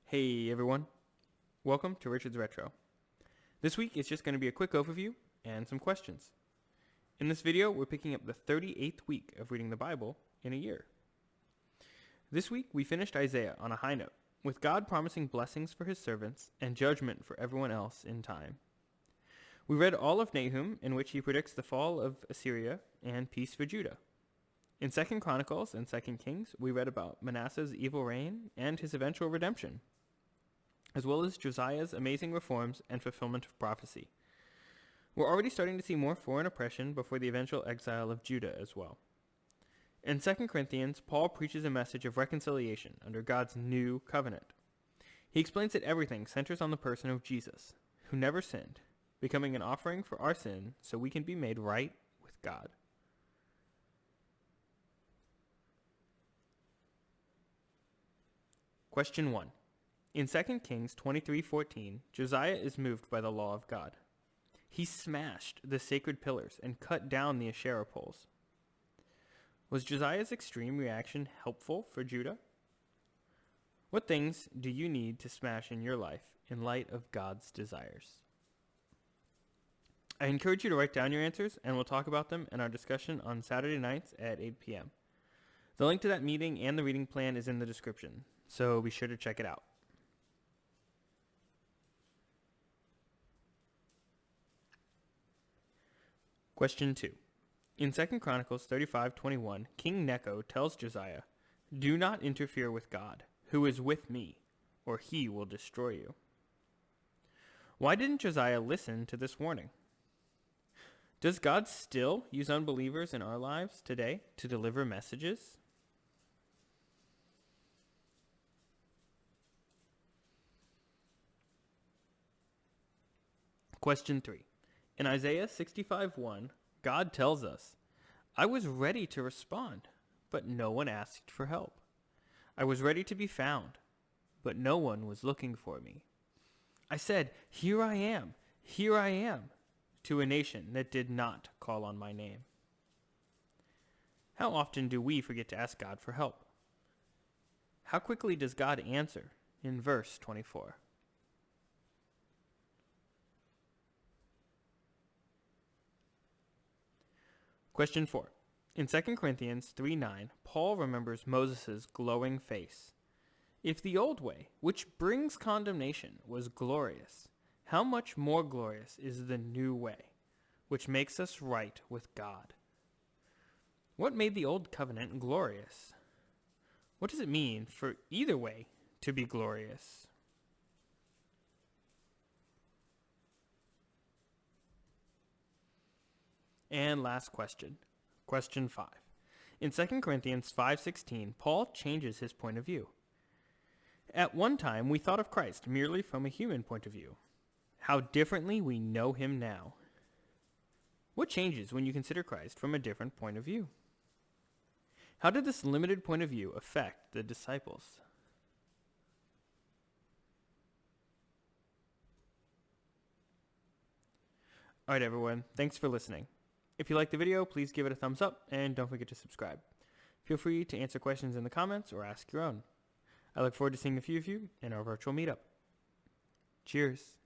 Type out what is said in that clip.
Hey everyone, welcome to Richard's Retro. This week is just going to be a quick overview and some questions. In this video, we're picking up the 38th week of reading the Bible in a year. This week, we finished Isaiah on a high note, with God promising blessings for his servants and judgment for everyone else in time. We read all of Nahum, in which he predicts the fall of Assyria and peace for Judah. In 2 Chronicles and 2 Kings, we read about Manasseh's evil reign and his eventual redemption, as well as Josiah's amazing reforms and fulfillment of prophecy. We're already starting to see more foreign oppression before the eventual exile of Judah as well. In 2 Corinthians, Paul preaches a message of reconciliation under God's new covenant. He explains that everything centers on the person of Jesus, who never sinned, becoming an offering for our sin so we can be made right with God. Question 1. In 2 Kings 23:14, Josiah is moved by the law of God. He smashed the sacred pillars and cut down the Asherah poles. Was Josiah's extreme reaction helpful for Judah? What things do you need to smash in your life in light of God's desires? I encourage you to write down your answers, and we'll talk about them in our discussion on Saturday nights at 8 p.m. The link to that meeting and the reading plan is in the description, so be sure to check it out. Question 2. In 2 Chronicles 35:21, King Necho tells Josiah, "Do not interfere with God, who is with me, or he will destroy you." Why didn't Josiah listen to this warning? Does God still use unbelievers in our lives today to deliver messages? Question 3. In Isaiah 65:1, God tells us, "I was ready to respond, but no one asked for help. I was ready to be found, but no one was looking for me. I said, 'Here I am, to a nation that did not call on my name." How often do we forget to ask God for help? How quickly does God answer in verse 24? Question 4. In 2 Corinthians 3:9, Paul remembers Moses' glowing face. If the old way, which brings condemnation, was glorious, how much more glorious is the new way, which makes us right with God? What made the old covenant glorious? What does it mean for either way to be glorious? And last question, question 5. In 2 Corinthians 5:16, Paul changes his point of view. At one time, we thought of Christ merely from a human point of view. How differently we know him now. What changes when you consider Christ from a different point of view? How did this limited point of view affect the disciples? All right, everyone, thanks for listening. If you liked the video, please give it a thumbs up and don't forget to subscribe. Feel free to answer questions in the comments or ask your own. I look forward to seeing a few of you in our virtual meetup. Cheers.